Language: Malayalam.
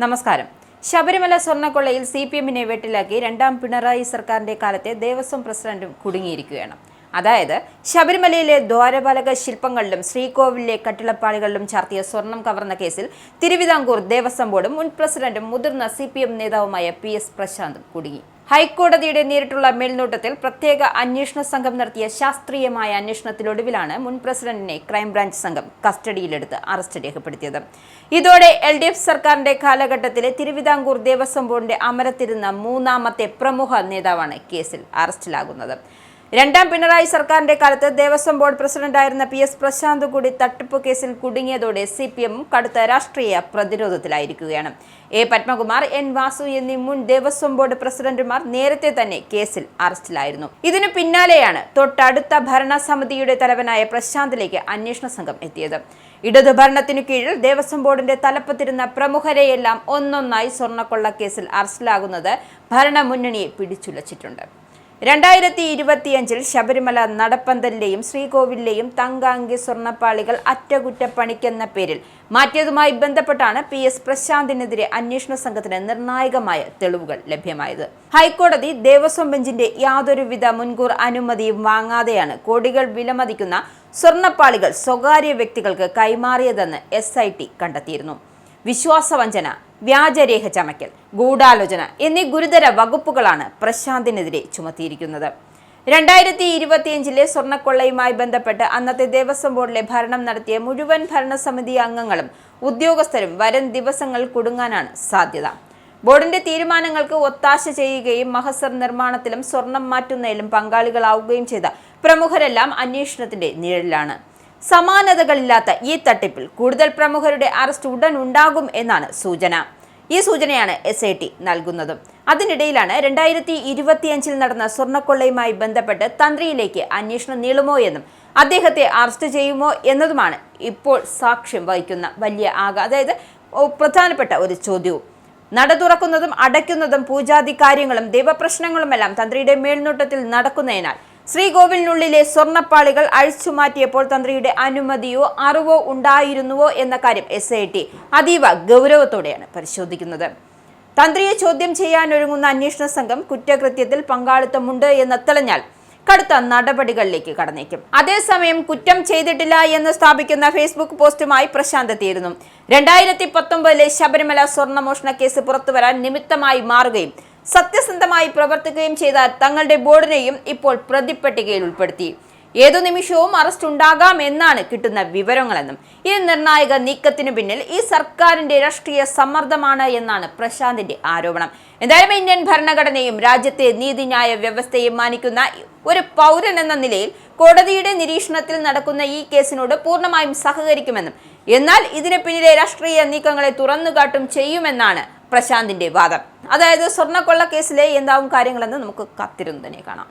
നമസ്കാരം. ശബരിമല സ്വർണ്ണക്കൊള്ളയിൽ CPM-നെ വെട്ടിലാക്കി രണ്ടാം പിണറായി സർക്കാരിന്റെ കാലത്തെ ദേവസ്വം പ്രസിഡന്റും കുടുങ്ങിയിരിക്കുകയാണ്. അതായത് ശബരിമലയിലെ ദ്വാരപാലക ശില്പങ്ങളിലും ശ്രീകോവിലിലെ കട്ടിളപ്പാളികളിലും ചാർത്തിയ സ്വർണം കവർന്ന കേസിൽ തിരുവിതാംകൂർ ദേവസ്വം ബോർഡും മുൻ പ്രസിഡന്റും മുതിർന്ന CPM നേതാവുമായ PS പ്രശാന്തും കുടുങ്ങി. ഹൈക്കോടതിയുടെ നേരിട്ടുള്ള മേൽനോട്ടത്തിൽ പ്രത്യേക അന്വേഷണ സംഘം നടത്തിയ ശാസ്ത്രീയമായ അന്വേഷണത്തിനൊടുവിലാണ് മുൻ പ്രസിഡന്റിനെ ക്രൈംബ്രാഞ്ച് സംഘം കസ്റ്റഡിയിലെടുത്ത് അറസ്റ്റ് രേഖപ്പെടുത്തിയത്. ഇതോടെ LDF സർക്കാരിന്റെ കാലഘട്ടത്തിലെ തിരുവിതാംകൂർ ദേവസ്വം ബോർഡിന്റെ അമരത്തിരുന്ന മൂന്നാമത്തെ പ്രമുഖ നേതാവാണ് കേസിൽ അറസ്റ്റിലാകുന്നത്. രണ്ടാം പിണറായി സർക്കാരിന്റെ കാലത്ത് ദേവസ്വം ബോർഡ് പ്രസിഡന്റായിരുന്ന PS പ്രശാന്ത് കൂടി തട്ടിപ്പ് കേസിൽ കുടുങ്ങിയതോടെ CPM കടുത്ത രാഷ്ട്രീയ പ്രതിരോധത്തിലായിരിക്കുകയാണ്. പത്മകുമാർ, N വാസു എന്നീ മുൻ ദേവസ്വം ബോർഡ് പ്രസിഡന്റുമാർ നേരത്തെ തന്നെ കേസിൽ അറസ്റ്റിലായിരുന്നു. ഇതിനു പിന്നാലെയാണ് തൊട്ടടുത്ത ഭരണസമിതിയുടെ തലവനായ പ്രശാന്തിലേക്ക് അന്വേഷണ സംഘം എത്തിയത്. ഇടതു ഭരണത്തിനു കീഴിൽ ദേവസ്വം ബോർഡിന്റെ തലപ്പത്തിരുന്ന പ്രമുഖരെയെല്ലാം ഒന്നൊന്നായി സ്വർണ്ണക്കൊള്ള കേസിൽ അറസ്റ്റിലാകുന്നത് ഭരണമുന്നണിയെ പിടിച്ചുലച്ചിട്ടുണ്ട്. 2025 ശബരിമല നടപ്പന്തലിലെയും ശ്രീകോവിലിലെയും തങ്കാങ്കി സ്വർണ്ണപ്പാളികൾ അറ്റകുറ്റപ്പണിക്കെന്ന പേരിൽ മാറ്റിയതുമായി ബന്ധപ്പെട്ടാണ് PS പ്രശാന്തിനെതിരെ അന്വേഷണ സംഘത്തിന് നിർണായകമായ തെളിവുകൾ ലഭ്യമായത്. ഹൈക്കോടതി ദേവസ്വം ബെഞ്ചിന്റെ യാതൊരുവിധ മുൻകൂർ അനുമതിയും വാങ്ങാതെയാണ് കോടികൾ വിലമതിക്കുന്ന സ്വർണ്ണപ്പാളികൾ സ്വകാര്യ വ്യക്തികൾക്ക് കൈമാറിയതെന്ന് SIT കണ്ടെത്തിയിരുന്നു. വിശ്വാസവഞ്ചന, വ്യാജരേഖ ചമയ്ക്കൽ, ഗൂഢാലോചന എന്നീ ഗുരുതര വകുപ്പുകളാണ് പ്രശാന്തിനെതിരെ ചുമത്തിയിരിക്കുന്നത്. 2025 സ്വർണ്ണക്കൊള്ളയുമായി ബന്ധപ്പെട്ട് അന്നത്തെ ദേവസ്വം ബോർഡിലെ ഭരണം നടത്തിയ മുഴുവൻ ഭരണസമിതി അംഗങ്ങളും ഉദ്യോഗസ്ഥരും വരും ദിവസങ്ങളിൽ കുടുങ്ങാനാണ് സാധ്യത. ബോർഡിന്റെ തീരുമാനങ്ങൾക്ക് ഒത്താശ ചെയ്യുകയും മഹസർ നിർമ്മാണത്തിലും സ്വർണം മാറ്റുന്നതിലും പങ്കാളികളാവുകയും ചെയ്ത പ്രമുഖരെല്ലാം അന്വേഷണത്തിന്റെ നിഴലിലാണ്. സമാനതകളില്ലാത്ത ഈ തട്ടിപ്പിൽ കൂടുതൽ പ്രമുഖരുടെ അറസ്റ്റ് ഉടൻ ഉണ്ടാകും എന്നാണ് സൂചന. ഈ സൂചനയാണ് SIT നൽകുന്നത്. അതിനിടയിലാണ് 2025 നടന്ന സ്വർണ്ണക്കൊള്ളയുമായി ബന്ധപ്പെട്ട് തന്ത്രിയിലേക്ക് അന്വേഷണം നീളുമോ എന്നും അദ്ദേഹത്തെ അറസ്റ്റ് ചെയ്യുമോ എന്നതുമാണ് ഇപ്പോൾ സാക്ഷ്യം വഹിക്കുന്ന വലിയ അതായത് പ്രധാനപ്പെട്ട ഒരു ചോദ്യവും. നട തുറക്കുന്നതും അടയ്ക്കുന്നതും പൂജാതി കാര്യങ്ങളും ദൈവപ്രശ്നങ്ങളുമെല്ലാം തന്ത്രിയുടെ മേൽനോട്ടത്തിൽ നടക്കുന്നതിനാൽ ശ്രീകോവിലിനുള്ളിലെ സ്വർണ്ണപ്പാളികൾ അഴിച്ചുമാറ്റിയപ്പോൾ തന്ത്രിയുടെ അനുമതിയോ അറിവോ ഉണ്ടായിരുന്നുവോ എന്ന കാര്യം SIT അതീവ ഗൗരവത്തോടെയാണ് പരിശോധിക്കുന്നത്. തന്ത്രിയെ ചോദ്യം ചെയ്യാനൊരുങ്ങുന്ന അന്വേഷണ സംഘം കുറ്റകൃത്യത്തിൽ പങ്കാളിത്തമുണ്ട് എന്ന് തെളിഞ്ഞാൽ കടുത്ത നടപടികളിലേക്ക് കടന്നേക്കും. അതേസമയം കുറ്റം ചെയ്തിട്ടില്ല എന്ന് സ്ഥാപിക്കുന്ന ഫേസ്ബുക്ക് പോസ്റ്റുമായി പ്രശാന്ത് എത്തിയിരുന്നു. 2019 ശബരിമല സ്വർണ്ണമോഷണ കേസ് പുറത്തുവരാൻ നിമിത്തമായി മാറുകയും സത്യസന്ധമായി പ്രവർത്തിക്കുകയും ചെയ്ത തങ്ങളുടെ ബോർഡിനെയും ഇപ്പോൾ പ്രതിപ്പട്ടികയിൽ ഉൾപ്പെടുത്തി. ഏതു നിമിഷവും അറസ്റ്റ് ഉണ്ടാകാം എന്നാണ് കിട്ടുന്ന വിവരങ്ങളെന്നും ഈ നിർണായക നീക്കത്തിനു പിന്നിൽ ഈ സർക്കാരിന്റെ രാഷ്ട്രീയ സമ്മർദ്ദമാണ് എന്നാണ് പ്രശാന്തിന്റെ ആരോപണം. എന്തായാലും ഇന്ത്യൻ ഭരണഘടനയും രാജ്യത്തെ നീതിന്യായ വ്യവസ്ഥയും മാനിക്കുന്ന ഒരു പൗരൻ എന്ന നിലയിൽ കോടതിയുടെ നിരീക്ഷണത്തിൽ നടക്കുന്ന ഈ കേസിനോട് പൂർണ്ണമായും സഹകരിക്കുമെന്നും എന്നാൽ ഇതിന് പിന്നിലെ രാഷ്ട്രീയ നീക്കങ്ങളെ തുറന്നുകാട്ടും ചെയ്യുമെന്നാണ് പ്രശാന്തിന്റെ വാദം. അതായത് സ്വർണ്ണക്കൊള്ള കേസിലെ എന്താവും കാര്യങ്ങളെന്ന് നമുക്ക് കാത്തിരുന്ന് തന്നെ കാണാം.